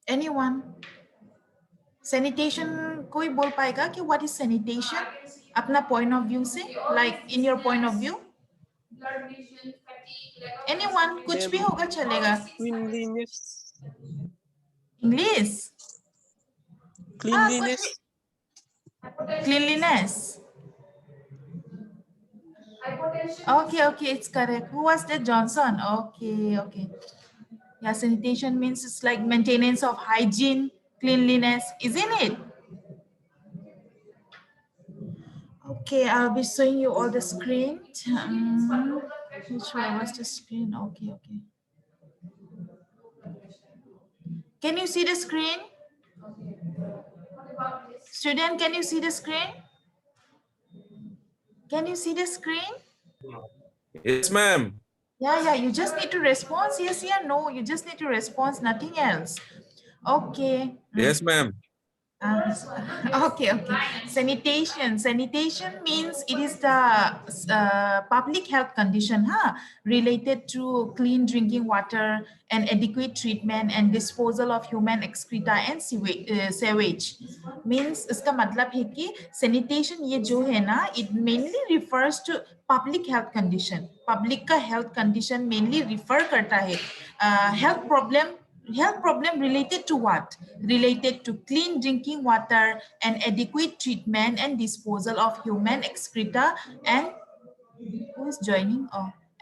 Anyone? Sanitation कोई बोल पाएगा कि what is sanitation? अपना point of view से, like in your point of view. Anyone? कुछ भी होगा चलेगा. Cleanliness. English. हाँ कुछ Cleanliness. भी. Cleanliness. Okay, it's correct. Who was that? Johnson. Okay. Yeah, sanitation means it's like maintenance of hygiene, cleanliness, isn't it? Okay, I'll be showing you all the screen. Which one was the screen? Okay. Can you see the screen? Student, can you see the screen? Can you see the screen? Yes, ma'am. Yeah, you just need to respond. Yes, yeah, no, you just need to respond, nothing else. Okay. Yes, ma'am. Okay. Sanitation means it is the public health condition related to clean drinking water and adequate treatment and disposal of human excreta and sewage. Means इसका मतलब है कि sanitation ये जो है ना, it mainly refers to public health condition. Public का health condition mainly refer करता है health problem related to what? Related to clean drinking water and adequate treatment and disposal of human excreta and who is joining?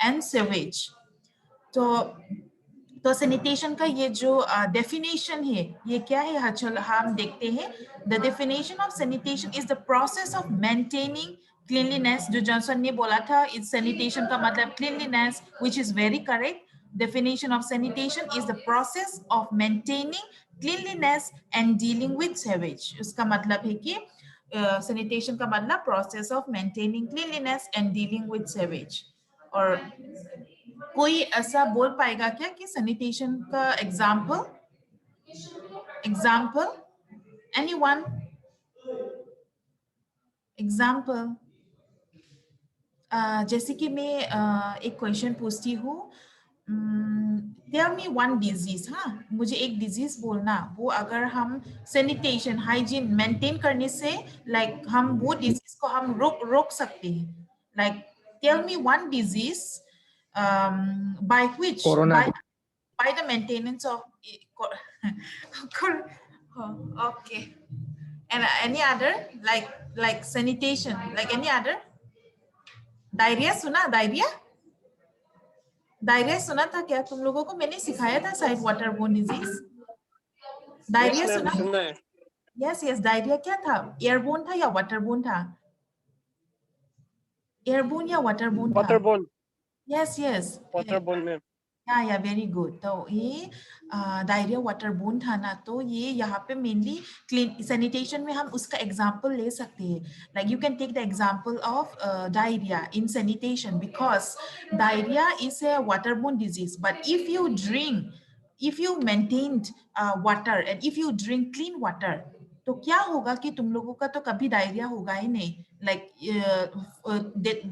And sewage. तो sanitation का ये जो definition है ये क्या है चलो हम देखते हैं. The definition of sanitation is the process of maintaining cleanliness. जो जॉनसन ने बोला था इस सैनिटेशन का मतलब cleanliness, which is very correct. Definition of sanitation is the process of maintaining cleanliness and dealing with sewage. उसका मतलब है कि sanitation का मतलब process of maintaining cleanliness and dealing with sewage. और कोई ऐसा बोल पाएगा क्या कि सैनिटेशन का एग्जाम्पल? एनीवन? एग्जाम्पल जैसे कि मैं एक क्वेश्चन पूछती हूँ. Tell me one disease. मुझे एक डिजीज बोलना, वो अगर हम सैनिटेशन हाइजीन मेंटेन करने से लाइक हम वो डिजीज को हम रोक सकते हैं. Like tell me one disease by which Corona. by the maintenance of okay, and any other like sanitation, like any other? Diarrhoea सुना था क्या तुम लोगों को? मैंने सिखाया था शायद वाटरबोर्न डिजीज. डायरिया सुना? यस डायरिया क्या था? एयरबोर्न था या वाटरबोर्न था? एयरबोर्न या वाटरबोर्न था? Waterborne. यस Waterborne में. या वेरी गुड. तो ये डायरिया वाटरबोर्न था ना, तो ये यहाँ पे मेनली क्लीन सैनिटेशन में हम उसका एग्जांपल ले सकते हैं. Like you can take the example of diarrhoea in sanitation because diarrhoea is a waterborne disease. But if you maintained water and if you drink clean water, तो क्या होगा कि तुम लोगों का तो कभी डायरिया होगा ही नहीं. Like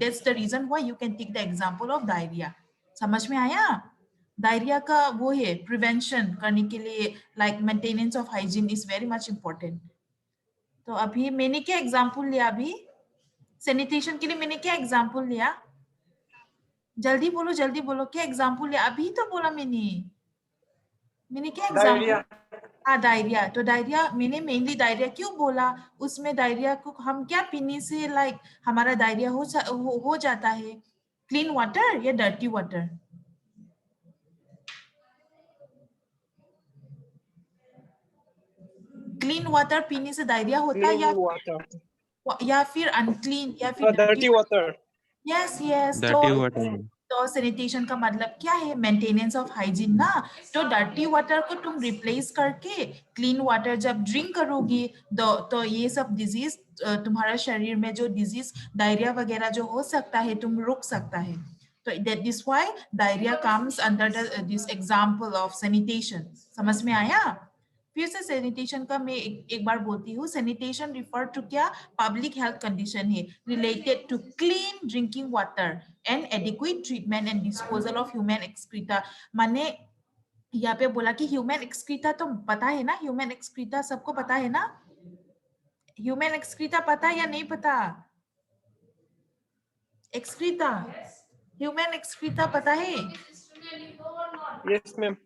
that's the reason why you can take the example of diarrhoea. समझ में आया? डायरिया का वो है प्रिवेंशन करने के लिए like maintenance of hygiene is very much important. तो अभी मैंने क्या एग्जांपल लिया? अभी सैनिटेशन के लिए मैंने क्या एग्जांपल लिया? जल्दी बोलो क्या एग्जांपल लिया? अभी तो बोला मैंने क्या एग्जांपल? डायरिया. तो डायरिया मैंने मेनली डायरिया क्यों बोला? उसमें डायरिया को हम क्या पीने से लाइक हमारा डायरिया हो जाता है? क्लीन वाटर या डर्टी वाटर? क्लीन वाटर पीने से डायरिया होता है या फिर अनक्लीन या फिर Dirty water. Yes. Dirty water. तो सैनिटेशन का मतलब क्या है? मेंटेनेंस ऑफ हाइजीन ना. तो डर्टी वाटर को तुम रिप्लेस करके क्लीन वाटर जब ड्रिंक करोगी तो ये सब डिजीज तुम्हारा शरीर में जो डिजीज डायरिया वगैरह जो हो सकता है तुम रोक सकता है. तो that is why diarrhoea comes under this example of sanitation. समझ में आया? फिर से सैनिटेशन का मैं एक बार बोलती हूँ. सैनिटेशन रिफर टू क्या? पब्लिक हेल्थ कंडीशन है related to clean drinking water and adequate treatment and disposal of human excreta. माने यहाँ पे बोला कि ह्यूमन एक्सक्रीटा तो पता है ना, ह्यूमन एक्सक्रीटा सबको पता है ना, ह्यूमन एक्सक्रीटा पता है या नहीं पता? एक्सक्रीटा, ह्यूमन एक्सक्रीटा पता है? Yes, ma'am.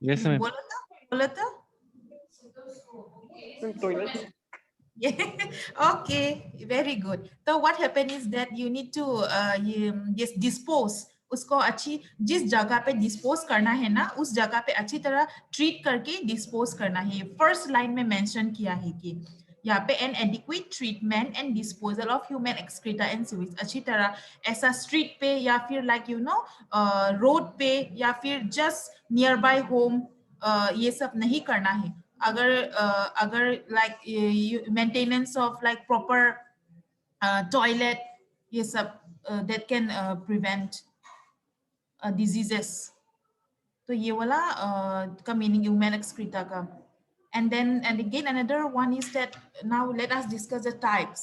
Yes, ma'am. बोलो तो Ma'am, toilet. Okay, very good. So what happen is that you need to yes dispose उसको अच्छी जिस जगह पे डिस्पोज करना है ना, उस जगह पे अच्छी तरह ट्रीट करके डिस्पोज करना है। फर्स्ट लाइन में मेंशन किया है कि यहाँ पे N adequate treatment and disposal of human excreta and sewage, अच्छी तरह ऐसा स्ट्रीट पे या फिर लाइक यू नो रोड पे या फिर जस्ट नियर बाय होम ये सब नहीं करना है। अगर like maintenance of like proper toilet ये सब that can prevent diseases, तो ये वाला का meaning human excreta का। And then and again another one is that now let us discuss the types.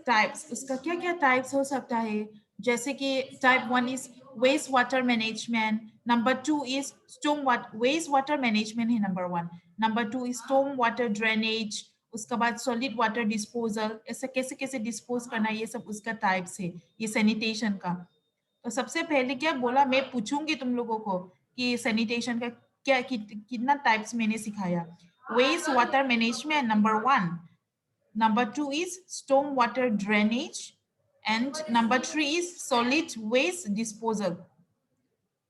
Types, उसका क्या क्या टाइप्स हो सकता है? जैसे कि type 1 is waste water management, number 2 is storm water, waste water management है number 1, number 2 is storm water drainage, उसके बाद सॉलिड वाटर डिस्पोजल, ऐसे कैसे कैसे डिस्पोज करना है, ये सब उसका टाइप्स है, ये सैनिटेशन का। तो सबसे पहले क्या बोला, मैं पूछूंगी तुम लोगों को कि सैनिटेशन का क्या कितना टाइप्स मैंने सिखाया। Waste water management number 1, number 2 is storm water drainage, and number 3 is solid waste disposal.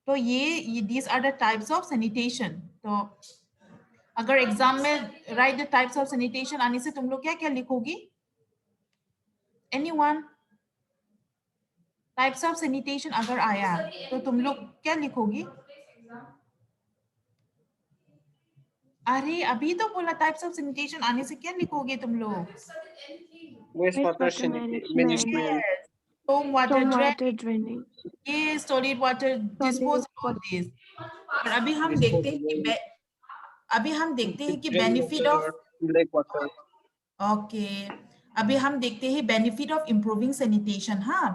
तो ये these are the types of sanitation. तो अगर एग्जाम में write the types of sanitation आने से तुम लोग क्या क्या लिखोगी? Anyone? Types of sanitation अगर आया तो तुम लोग क्या लिखोगी? अरे अभी तो बोला टाइप्स ऑफ सैनिटेशन आने से क्या लिखोगे तुम लोग? Wastewater management. Storm water Stormwater drainage, drainage. ये solid water disposal, all this। और अभी हम देखते हैं कि benefit of, Black water. Okay अभी हम देखते हैं बेनिफिट ऑफ इम्प्रूविंग सैनिटेशन। हाँ,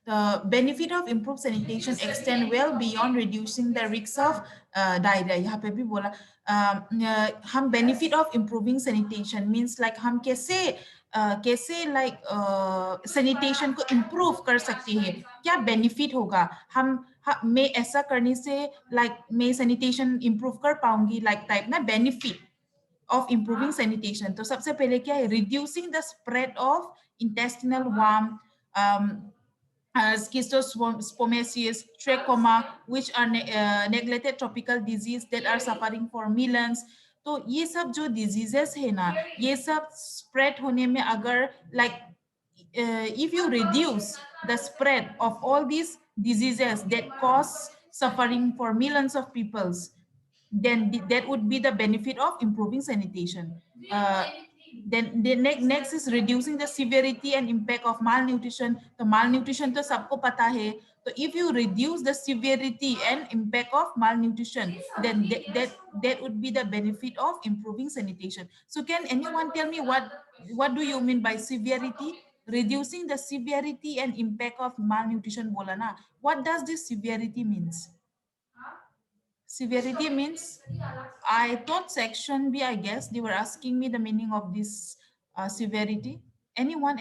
the benefit of improved sanitation extend well beyond reducing the risks of diarrhea। यहाँ पे भी बोला हम benefit of improving sanitation means like हम कैसे लाइक सैनिटेशन को इम्प्रूव कर सकते हैं, क्या बेनिफिट होगा मैं ऐसा करने से लाइक मैं सैनिटेशन इम्प्रूव कर पाऊंगी, लाइक टाइप ना बेनिफिट of improving sanitation। तो सबसे पहले क्या है, reducing the spread of intestinal worm, schistosomiasis, trachoma, which are neglected tropical disease that are suffering for millions। तो ये सब जो diseases है ना, ये सब spread होने में अगर like if you reduce the spread of all these diseases that cause suffering for millions of peoples, then that would be the benefit of improving sanitation। Then the next is reducing the severity and impact of malnutrition। तो malnutrition तो सबको पता है, तो if you reduce the severity and impact of malnutrition, then that would be the benefit of improving sanitation। So can anyone tell me what do you mean by severity? Reducing the severity and impact of malnutrition बोला ना, what does this severity means? Severity means, I thought section B, I guess they were asking me the meaning of this severity. Anyone?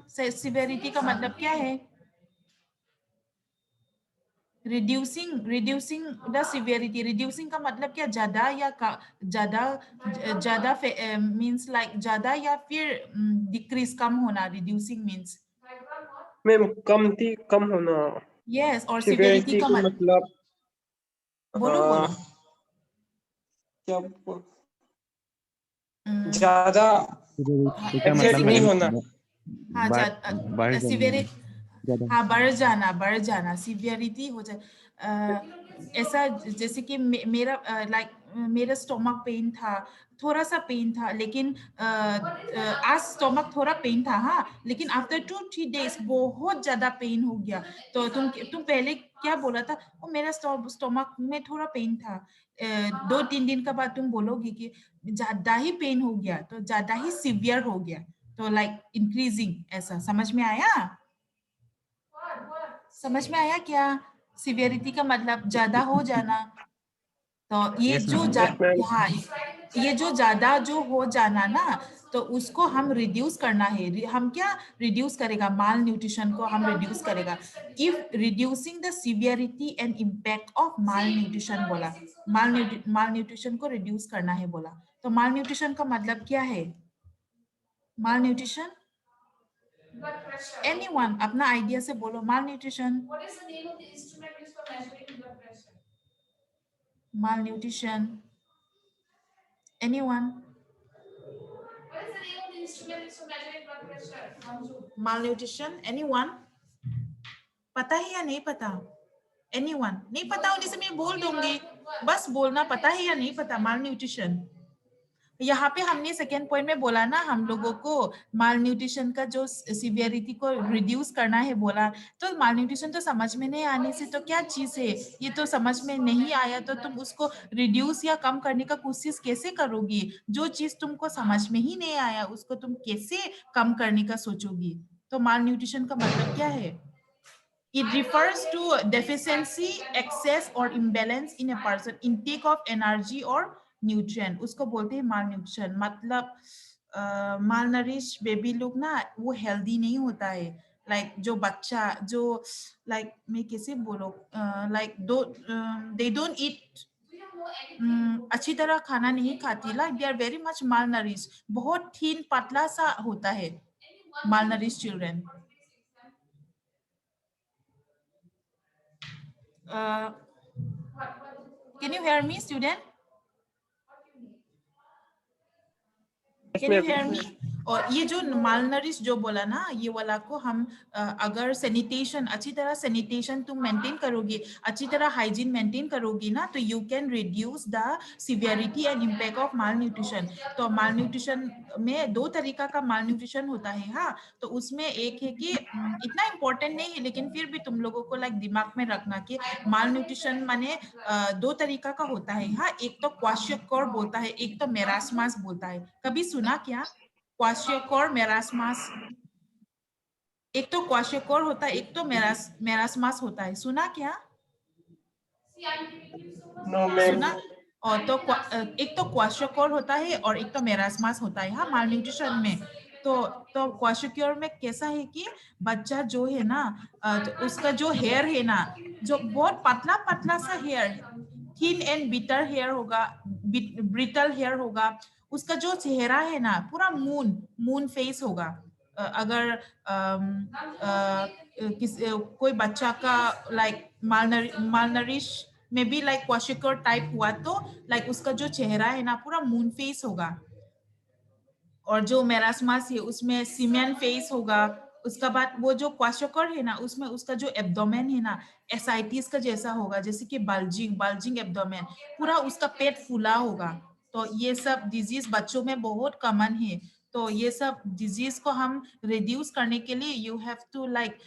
Say severity का मतलब क्या है? Reducing the severity, reducing का मतलब क्या, ज्यादा या ज्यादा means like ज्यादा या फिर decrease कम होना, reducing means मैम कम होना। yes, और severity severity का मतलब बोलो क्या ज्यादा exact नहीं होना। हाँ बढ़ जाना सीवियरिटी हो जाए। ऐसा जैसे कि मेरा स्टोमक पेन था, थोड़ा सा पेन था, लेकिन आज स्टोमक थोड़ा पेन था, हाँ, लेकिन आफ्टर 2-3 डेज बहुत ज्यादा पेन हो गया। तो तुम पहले क्या बोला था, वो मेरा स्टोमक में थोड़ा पेन था, 2-3 दिन के बाद तुम बोलोगे कि ज्यादा ही पेन हो गया, तो ज्यादा ही सीवियर हो गया, तो लाइक इंक्रीजिंग, ऐसा समझ में आया? समझ में आया क्या? सिवियरिटी का मतलब ज्यादा हो जाना। तो ये Yes, जो ma'am. Yes, ma'am. हाँ, ये जो ज्यादा जो हो जाना ना, तो उसको हम रिड्यूस करना है। हम क्या रिड्यूस करेगा? माल न्यूट्रिशन को हम रिड्यूस करेगा। If reducing the severity and impact of mall nutrition बोला, माल न्यूट्रिशन को रिड्यूस करना है बोला। तो माल न्यूट्रिशन का मतलब क्या है? माल न्यूट्रिशन, एनीवन अपना आइडिया से बोलो। माल न्यूट्रिशन, माल न्यूट्रिशन, एनीवन? malnutrition, anyone? पता है या नहीं पता? anyone? नहीं पता होने से मैं बोल दूंगी, बस बोलना पता है या नहीं पता। malnutrition, यहाँ पे हमने सेकेंड पॉइंट में बोला ना, हम लोगों को माल न्यूट्रिशन का जो सिवियरिटी को रिड्यूस करना है बोला। तो माल न्यूट्रिशन तो समझ में नहीं आने से तो क्या चीज है? ये तो समझ में नहीं आया तो तुम उसको रिड्यूस या कम करने का कोशिश कैसे करोगी? जो चीज तुमको समझ में ही नहीं आया उसको तुम कैसे कम करने का सोचोगी? तो माल न्यूट्रिशन का मतलब क्या है? It refers to deficiency, excess or imbalance in a person intake of energy or nutrient. उसको बोलते हैं malnutrition। मतलब malnourished बेबी लोग ना वो हेल्दी नहीं होता है। लाइक जो बच्चा जो लाइक मैं कैसे बोलो, लाइक दो दे डोंट ईट, अच्छी तरह खाना नहीं खाती, like they are very much malnourished, बहुत थीन पतला सा होता है malnourished children. Can you hear me, student? Can you hear me? और ये जो मालनरिश जो बोला ना, ये वाला को हम अगर सैनिटेशन अच्छी तरह सैनिटेशन तुम मेंटेन करोगी, अच्छी तरह हाइजीन मेंटेन करोगी ना, तो you can reduce the severity and impact of mall nutrition. तो माल न्यूट्रिशन में दो तरीका का माल न्यूट्रिशन होता है। हाँ, तो उसमें एक है कि इतना इम्पोर्टेंट नहीं है, लेकिन फिर भी तुम लोगों को लाइक दिमाग में रखना कि माल न्यूट्रिशन माने दो तरीका का होता है। हाँ, एक तो क्वाशियोकोर बोलता है, एक तो मेरास्मास बोलता है। कभी सुना क्या क्वाशियोकोर मेरास्मास? एक तो क्वाशियोकोर होता है, एक तो मेरास्मास होता है। सुना क्या? No, ma'am. सुना? और तो एक तो क्वाशियोकोर होता है और एक तो मेरास्मास होता है। हाँ, माल न्यूट्रिशन में तो क्वाशियोकोर में कैसा है कि बच्चा जो है ना, तो उसका जो हेयर है ना, जो बहुत पतला पतला सा hair, thin and bitter hair होगा, ब्रिटल हेयर होगा। उसका जो चेहरा है ना पूरा मून फेस होगा। अगर कोई बच्चा का लाइक मालनरिश में भी लाइक क्वाशियोकोर टाइप हुआ तो लाइक उसका जो चेहरा है ना पूरा मून फेस होगा। और जो मेरास्मास है उसमें सीमेंट फेस होगा। उसका बाद वो जो क्वाशियोकोर है ना उसमें उसका जो एब्डोमेन है ना एसाइटिस का जैसा होगा, जैसे कि बल्जिंग एब्डोमेन, पूरा उसका पेट फूला होगा। तो ये सब डिजीज बच्चों में बहुत कॉमन है। तो ये सब डिजीज को हम रिड्यूस करने के लिए you have to like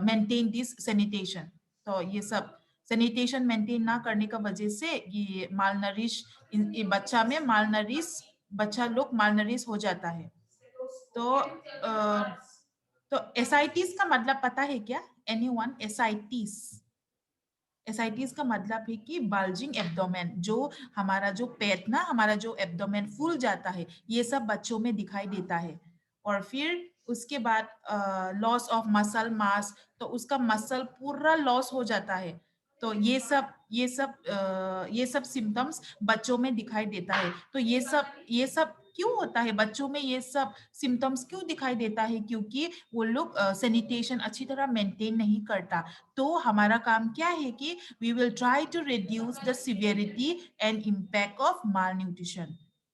maintain this sanitation. तो ये सब सैनिटेशन मेंटेन ना करने का वजह से ये मालनरिश बच्चा में बच्चा लोग मालनरिश हो जाता है। तो एसाइटिस का मतलब पता है क्या? एनीवन? एसाइटिस का मतलब है कि बल्जिंग एब्डोमेन, जो हमारा जो पेट ना, हमारा जो एब्डोमेन फूल जाता है, ये सब बच्चों में दिखाई देता है। और फिर उसके बाद लॉस ऑफ मसल मास, तो उसका मसल पूरा लॉस हो जाता है। तो ये सब सिम्टम्स बच्चों में दिखाई देता है। तो ये सब क्यों होता है बच्चों में? ये सब सिम्टम्स क्यों दिखाई देता है? क्योंकि वो लोग सैनिटेशन अच्छी तरह मेंटेन नहीं करता। तो हमारा काम क्या है कि we will try to reduce the severity and impact of malnutrition।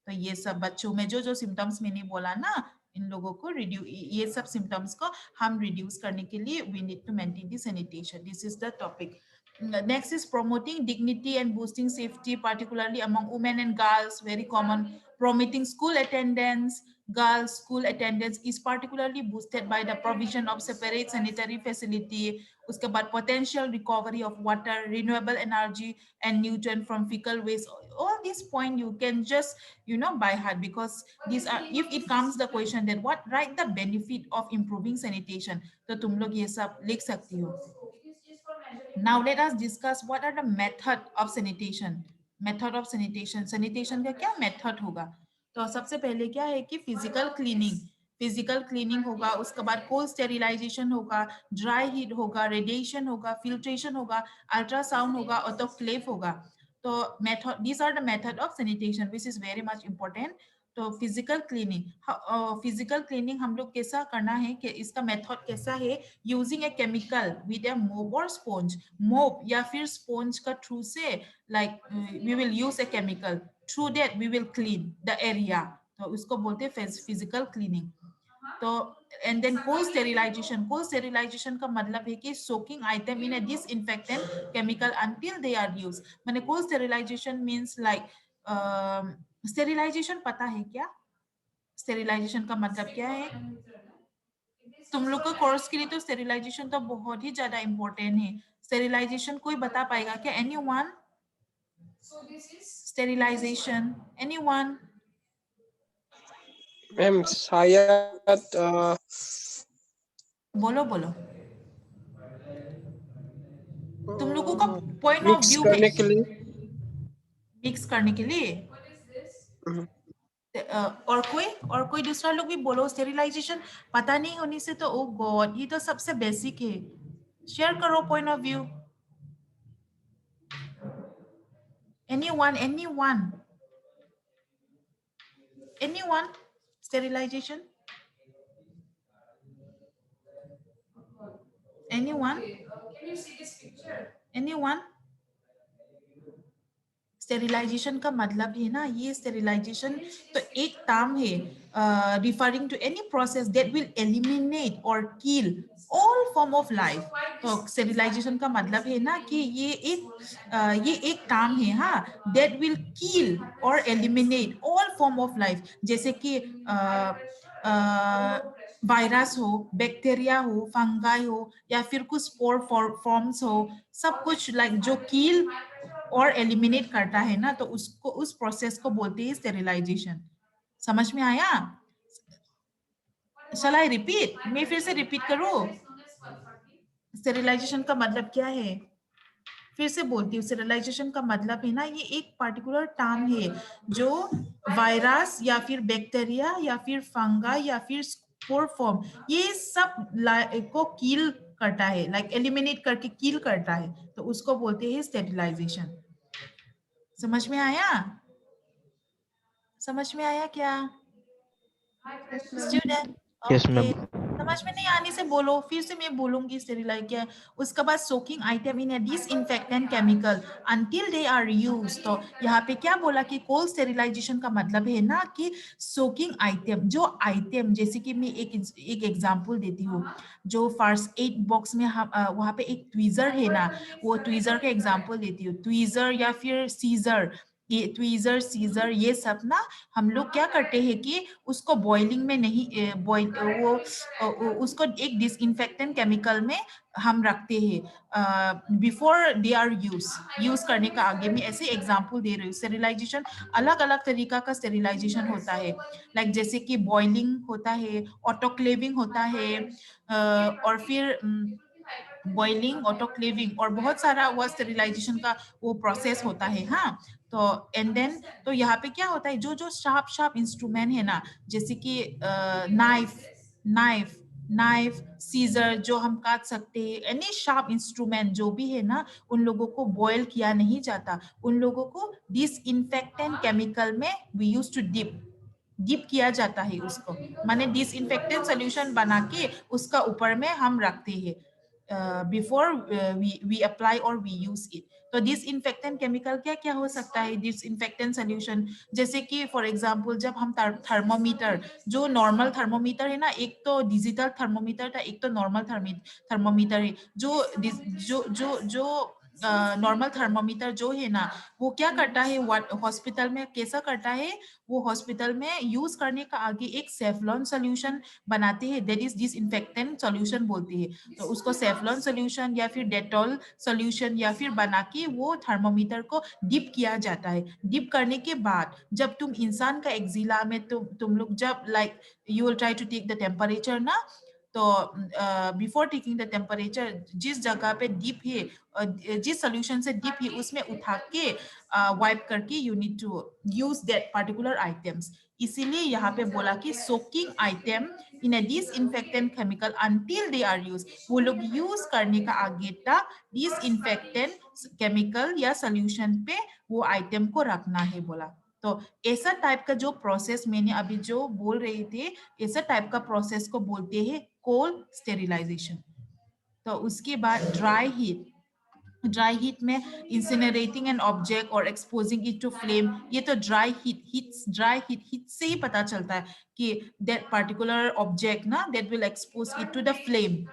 तो ये सब बच्चों में जो जो सिम्टम्स मैंने बोला ना, इन लोगों को ये सब सिम्टम्स को हम रिड्यूस करने के लिए we need to maintain the sanitation. This is the topic. Next is promoting dignity and boosting safety, particularly among women and girls, very common. Promoting school attendance. Girls' school attendance is particularly boosted by the provision of separate sanitary facility. उसके बाद potential recovery of water, renewable energy, and nutrient from fecal waste. All these points you can just by heart, because these are, if it comes the question that what write the benefit of improving sanitation, तो तुम लोग ये सब लिख सकती हो। Now let us discuss what are the method of sanitation. Method of sanitation. Sanitation का क्या method होगा? तो सबसे पहले क्या है कि physical cleaning. फिजिकल क्लीनिंग होगा, उसके बाद कोल्ड स्टेरिलाइजेशन होगा, ड्राई हीट होगा, रेडिएशन होगा, फिल्ट्रेशन होगा, अल्ट्रासाउंड होगा, ऑटोक्लेव होगा. तो method, these are the method of sanitation which is very much important. तो फिजिकल क्लीनिंग, फिजिकल क्लीनिंग हम लोग कैसा करना है कि इसका मेथड कैसा है, यूजिंग ए केमिकल विद ए मोप और स्पॉन्ज. मोप या फिर स्पॉन्ज का थ्रू से, like we will use a chemical, through that we will clean the area. तो उसको बोलते हैं फिजिकल क्लीनिंग. तो and then cold sterilisation. Cold sterilisation का मतलब है कि soaking item in a disinfectant chemical until they are use. मैंने cold sterilisation means like, sterilisation पता है क्या? स्टेरिलाइजेशन का मतलब क्या है? तुम लोग का कोर्स के लिए तो स्टेरिलाइजेशन तो बहुत ही ज्यादा इंपॉर्टेंट है. स्टेरिलाइजेशन कोई बता पाएगा क्या? एनीवन? Sterilization, anyone? मैम शायद बोलो बोलो. तुम लोगों का पॉइंट ऑफ मिक्स व्यू है. करने के लिए. मिक्स करने के लिए. हम्म, और कोई दूसरा लोग भी बोलो. स्टेरिलाइजेशन पता नहीं होने से तो ओ गॉड, ये तो सबसे बेसिक है. शेयर करो point of view. Anyone? Sterilization, anyone? Sterilization का मतलब है ना, ये स्टेरिलाइजेशन तो एक टर्म है referring to any process that will eliminate और kill all form of life. तो स्टेरिलाइजेशन का मतलब है ना कि ये एक टर्म है, हाँ, दैट विल किल और eliminate all form of life. जैसे कि वायरस हो, बैक्टीरिया हो, फंगाई हो, या फिर कुछ स्पोर फॉर्म्स हो, सब कुछ लाइक जो किल और एलिमिनेट करता है ना, तो उसको, उस प्रोसेस को बोलते हैं स्टेरिलाइजेशन. समझ में आया? शैल आई रिपीट? मैं फिर से रिपीट करूं? स्टेरिलाइजेशन का मतलब क्या है? फिर से बोलती हूँ. स्टेरिलाइजेशन का मतलब है ना, ये एक पर्टिकुलर टर्म है जो वायरस या फिर बैक्टीरिया या फिर फंगा या फिर स्पोर फॉर्म, ये सब को किल करता है, लाइक एलिमिनेट करके किल करता है, तो उसको बोलते हैं स्टेरिलाइजेशन. समझ में आया? समझ में आया क्या स्टूडेंट? Yes, okay. ma'am. समझ में नहीं आने से बोलो, फिर से मैं बोलूंगी स्टेरिलाइज क्या. उसके बाद soaking item in a disinfectant chemical until they are use. तो यहाँ पे क्या बोला कि कोल्ड स्टेरिलाइजेशन का मतलब है ना कि सोकिंग आइटम, जो आइटम, जैसे कि मैं एक एग्जांपल देती हूँ. जो फर्स्ट एड बॉक्स में हम वहाँ पे एक ट्वीजर है ना, वो ट्वीजर का एग्जांपल देती हूँ. ट्वीजर या फिर सीजर, ये ट्वीजर सीजर ये सब ना, हम लोग क्या करते हैं कि उसको बॉइलिंग में नहीं, बॉइल उसको एक डिसइंफेक्टेंट केमिकल में हम रखते हैं बिफोर दे आर यूज करने का आगे. मैं ऐसे एग्जांपल दे रही हूँ. स्टेरिलाइजेशन अलग अलग तरीका का स्टेरिलाइजेशन होता है, लाइक जैसे कि बॉइलिंग होता है, ऑटोक्लेविंग होता है, और फिर बॉइलिंग, ऑटोक्लेविंग और बहुत सारा वो स्टेरिलाइजेशन का वो प्रोसेस होता है. हाँ, तो एंड देन तो यहाँ पे क्या होता है, जो जो शार्प इंस्ट्रूमेंट है ना, जैसे कि नाइफ सीजर, जो हम काट सकते हैं, एनी शार्प इंस्ट्रूमेंट जो भी है ना, उन लोगों को बॉयल किया नहीं जाता. उन लोगों को डिसइंफेक्टेंट केमिकल में वी यूज टू डिप किया जाता है उसको, माने डिसइंफेक्टेंट सोल्यूशन बना के उसका ऊपर में हम रखते हैं बिफोर वी अप्लाई और वी यूज इट. तो डिसइंफेक्टेंट केमिकल क्या क्या हो सकता है? डिसइंफेक्टेंट सोल्यूशन जैसे कि फॉर एग्जांपल जब हम थर्मोमीटर, जो नॉर्मल थर्मोमीटर है ना, एक तो डिजिटल थर्मोमीटर था, एक तो नॉर्मल थर्मोमीटर है. जो जो जो जो नॉर्मल थर्मोमीटर जो है ना, वो क्या करता है, हॉस्पिटल में कैसा करता है, वो हॉस्पिटल में यूज करने का आगे एक सेफ्लॉन सोल्यूशन बनाते हैं, दैट इज डिसइंफेक्टेंट सोल्यूशन बोलते हैं. तो उसको सेफ्लॉन सोल्यूशन या फिर डेटॉल सोल्यूशन या फिर बना के वो थर्मोमीटर को डिप किया जाता है. डिप करने के बाद जब तुम इंसान का एक्जिला में तुम लोग जब like you will try to take the temperature ना, तो बिफोर टेकिंग द टेम्परेचर जिस जगह पे डीप है, जिस सोल्यूशन से डीप है उसमें उठा के वाइप करके you need to use that particular items. इसीलिए यहाँ पे बोला कि soaking item in a disinfectant chemical until they are use, वो लोग यूज करने का आगे तक डिसइंफेक्टेंट केमिकल या सोल्यूशन पे वो आइटम को रखना है बोला। तो ऐसा टाइप का जो प्रोसेस मैंने अभी जो बोल रहे थे, ऐसा टाइप का प्रोसेस को बोलते हैं कोल्ड स्टेरिलाइजेशन। तो उसके बाद ड्राई हीट में इंसिनरेटिंग एन ऑब्जेक्ट और एक्सपोजिंग इट टू फ्लेम, ये तो ड्राई हीट से ही पता चलता है कि दैट पर्टिकुलर ऑब्जेक्ट ना that will expose it to the flame.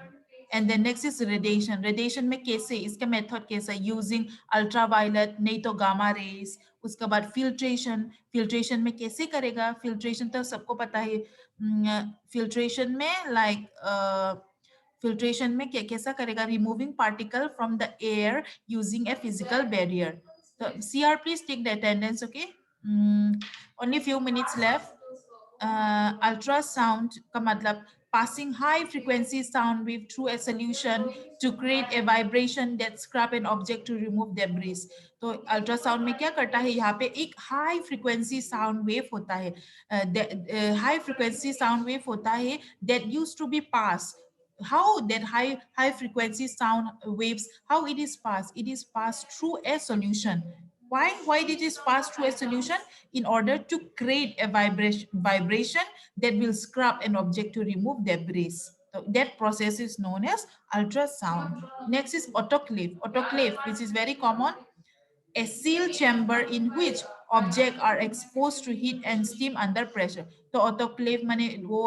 And then next is radiation में कैसे, इसका मेथड कैसा, यूजिंग अल्ट्रावायलेट नहीं तो गामा रेज। उसके बाद फिल्ट्रेशन में कैसे करेगा, फिल्ट्रेशन तो सबको पता है। फिल्ट्रेशन में फिल्ट्रेशन में कैसा करेगा, removing particle from the air using a physical barrier. तो CR please take the attendance, okay. Only few minutes left. Ultrasound का मतलब passing high frequency sound wave through a solution to create a vibration that scrap an object to remove debris। तो ultrasound में क्या करता है, यहाँ पे एक हाई फ्रीक्वेंसी साउंड वेव होता है, हाई फ्रीक्वेंसी साउंड वेव होता है that used to be passed। How that high frequency sound waves, how it is passed through a solution। Why did it pass through a solution? In order to create a vibration that will scrap an object to remove debris। So that process is known as ultrasound। Next is autoclave, which is very common, a sealed chamber in which objects are exposed to heat and steam under pressure। तो autoclave मैंने वो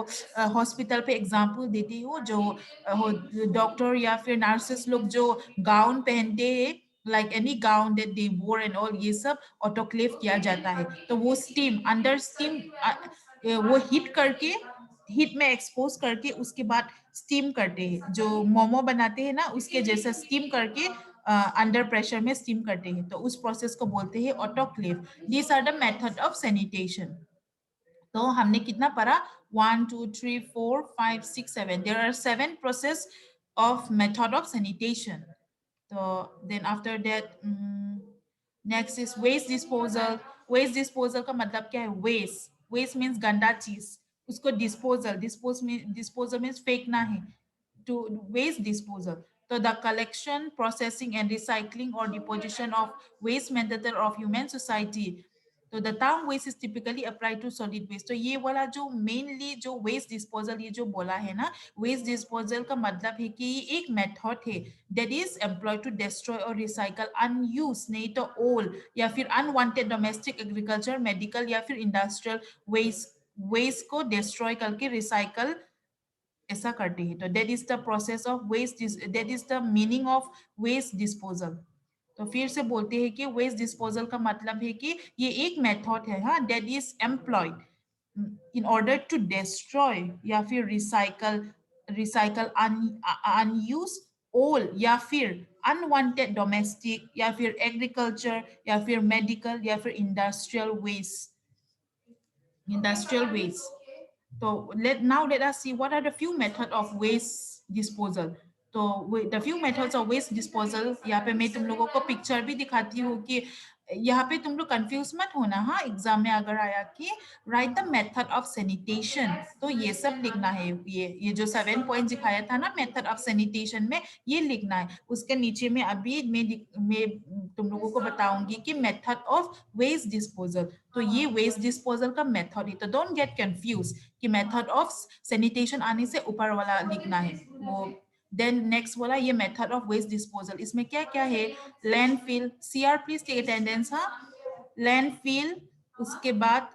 hospital पे example देती हूँ, जो doctor या फिर nurses लोग जो गाउन पहनते हैं, like any gown that they वोर एंड ऑल, ये सब ऑटोक्लेव किया जाता है। तो वो स्टीम अंडर स्टीम वो हीट में एक्सपोज करके उसके बाद स्टीम करते हैं, जो मोमो बनाते हैं ना उसके जैसा स्टीम करके अंडर प्रेशर में स्टीम करते हैं, तो उस प्रोसेस को बोलते हैं autoclave. These are the method of sanitation. तो हमने कितना पढ़ा, 1 2 3 4 5 6 7, there are 7 process of method of sanitation. तो then after that next is waste disposal का मतलब क्या है, वेस्ट मीन्स गंदा चीज, उसको डिस्पोजल मीन्स फेंकना है, to waste disposal। So the collection, processing and recycling or deposition of waste method of human society। तो the term waste is typically applied to solid waste। तो ये वाला जो मेनली जो वेस्ट डिस्पोजल ये जो बोला है ना, वेस्ट डिस्पोजल का मतलब है कि ये एक मेथड है that is employed to destroy or recycle unused नहीं तो old या फिर unwanted domestic agriculture medical या फिर industrial waste को destroy करके recycle ऐसा करते हैं। तो that is the process of waste, that is the meaning of waste disposal. तो फिर से बोलते हैं कि वेस्ट डिस्पोजल का मतलब है कि ये एक मेथड है, हाँ, that is employed in order to destroy या फिर रिसाइकल अनयूज्ड ओल्ड या फिर अनवांटेड डोमेस्टिक या फिर एग्रीकल्चर या फिर मेडिकल या फिर industrial waste. So now let us see what are the few methods of waste disposal। तो the few methods of waste disposal, यहाँ पे मैं तुम लोगों को पिक्चर भी दिखाती हूँ कि यहाँ पे तुम लोग कंफ्यूज मत होना, हाँ, एग्जाम में अगर आया कि right the method of sanitation, तो ये सब लिखना है, ये जो 7 पॉइंट दिखाया था ना मेथड ऑफ सैनिटेशन में, ये लिखना है। उसके नीचे में अभी मैं तुम लोगों को बताऊंगी कि मेथड ऑफ वेस्ट डिस्पोजल, तो ये वेस्ट डिस्पोजल का मेथड है। तो डोंट गेट कंफ्यूज कि मेथड ऑफ सैनिटेशन आने से ऊपर वाला लिखना है वो। देन नेक्स्ट वाला ये मेथड ऑफ वेस्ट डिस्पोजल, इसमें क्या क्या है, landfill, CR please take attendance, हाँ, लैंडफिल, उसके बाद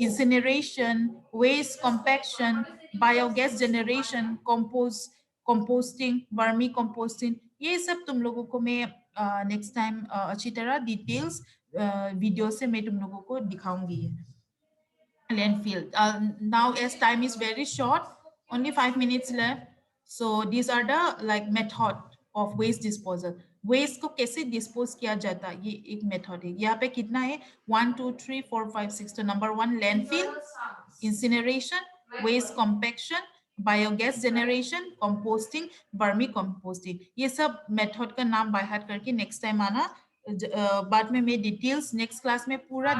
incineration, waste compaction, biogas generation, composting, vermi composting, ये सब तुम लोगों को मैं नेक्स्ट टाइम अच्छी तरह डिटेल्स वीडियो से मैं तुम लोगों को दिखाऊंगी। Landfill. Now as time is very short, only 5 minutes left, so these are the like method of waste disposal। Waste को कैसे डिस्पोज किया जाता है, ये एक मेथड है। यहाँ पे कितना है, 1 2 3 4 5 6। तो number 1 landfill, incineration, waste compaction, biogas generation, composting, vermi composting, ये सब मेथड का नाम बाय हार्ट करके नेक्स्ट टाइम आना। बाद में मैं डिटेल्स नेक्स्ट क्लास में पूरा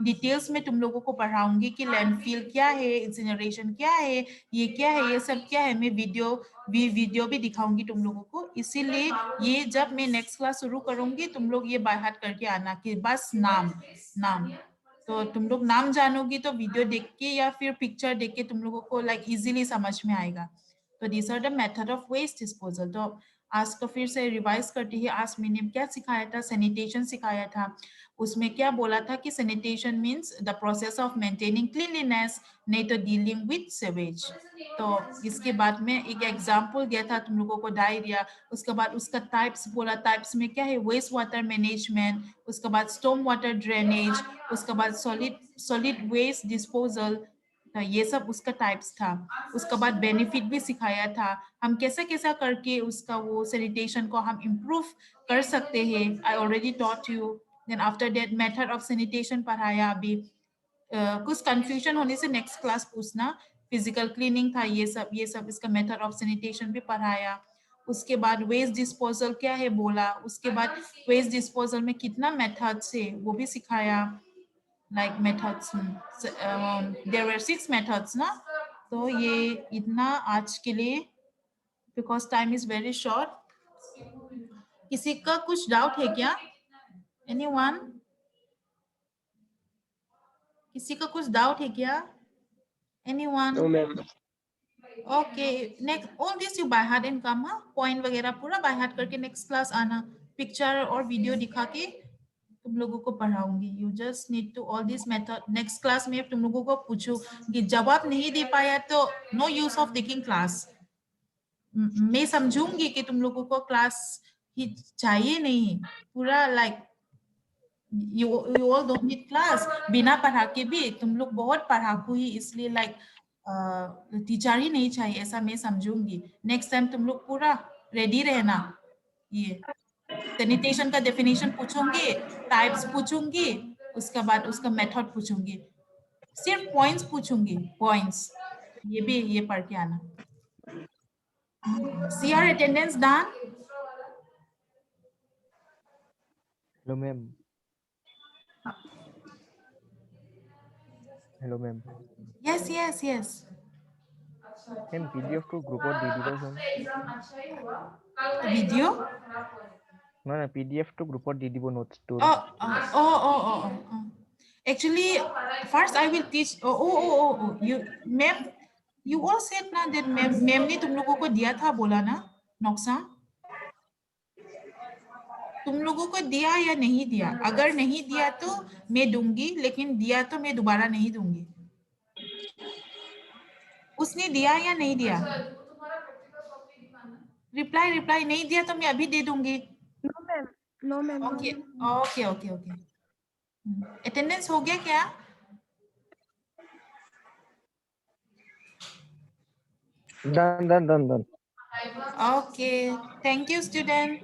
डिटेल्स में तुम लोगों को पढ़ाऊंगी कि लैंडफिल क्या है, इंसिनरेशन क्या है, ये क्या है, ये सब क्या है। मैं वीडियो भी दिखाऊंगी तुम लोगों को। इसीलिए ये जब मैं नेक्स्ट क्लास शुरू करूंगी तुम लोग ये बाय हार्ट करके आना कि बस नाम नाम। तो तुम लोग नाम जानोगी तो वीडियो देख के या फिर पिक्चर देख के तुम लोगों को लाइक इजीली समझ में आएगा। तो this are the method of waste disposal. तो आज का फिर से रिवाइज करती है। आज मैंने क्या सिखाया था? सैनिटेशन सिखाया था। उसमें क्या बोला था कि sanitation means the process of maintaining cleanliness, नहीं तो डीलिंग विद सीवेज। तो इसके बाद में एक एग्जांपल दिया था तुम लोगों को, डायरिया। उसके बाद उसका टाइप्स बोला, टाइप्स में क्या है? वेस्ट वाटर मैनेजमेंट, उसके बाद स्टॉर्म वाटर ड्रेनेज, उसके बाद सॉलिड वेस्ट डिस्पोजल। तो ये सब उसका टाइप्स था। उसके बाद बेनिफिट भी सिखाया था, हम कैसा कैसा करके उसका वो सैनिटेशन को हम इम्प्रूव कर सकते हैं। I already taught you. Then after that method of sanitation पढ़ाया। अभी कुछ कंफ्यूजन होने से नेक्स्ट क्लास पूछना। फिजिकल क्लीनिंग था, ये सब इसका मेथड ऑफ सैनिटेशन भी पढ़ाया। उसके बाद वेस्ट डिस्पोजल क्या है बोला। उसके बाद वेस्ट डिस्पोजल में कितना मेथड्स है वो भी सिखाया। Like methods there were 6 methods ना। तो ये इतना आज के लिए, because time is very short. किसी का कुछ डाउट है क्या? एनीवन? किसी का कुछ डाउट है क्या? Anyone? No, ma'am. Okay, next all this you by heart and come. हाँ, पॉइंट वगैरह पूरा बाय हार्ट करके नेक्स्ट क्लास आना। पिक्चर और वीडियो दिखा के तुम लोगों को पढ़ाऊंगी। You just need to all this method. Next class में तुम लोगों को पूछूं कि जवाब नहीं दे पाया तो no use of taking class. मैं समझूंगी कि तुम लोगों को क्लास ही चाहिए नहीं पूरा। Like you all don't need class. बिना पढ़ा के भी तुम लोग बहुत पढ़ाकू ही, इसलिए लाइक टीचर ही नहीं चाहिए, ऐसा मैं समझूंगी। नेक्स्ट टाइम तुम लोग पूरा रेडी रहना। ये सैनिटेशन का डेफिनेशन पूछूंगी, टाइप्स पूछूंगी, उसके बाद उसका मेथड पूछूंगी, सिर्फ पॉइंट्स पूछूंगी, पॉइंट्स। ये भी ये पढ़ के आना। C R attendance done? Hello ma'am. Hello ma'am. Yes yes yes. Ma'am PDF टू গ্রুপত দি দিবচোন। वीडियो? না না পিডিএফ টু গ্রুপত দি দিব নোটস টুৰ। Actually, first I will teach. You, ma'am, you all said ना that ma'am ने तुम लोगों को दिया था, बोला ना नक्शा? तुम लोगों को दिया या नहीं दिया? अगर नहीं दिया तो मैं दूंगी, लेकिन दिया तो मैं दोबारा नहीं दूंगी। उसने दिया या नहीं दिया? रिप्लाई नहीं दिया तो मैं अभी दे दूंगी। No ma'am, no ma'am. Okay okay okay okay. Attendance हो गया क्या? Done. Okay, thank you, student.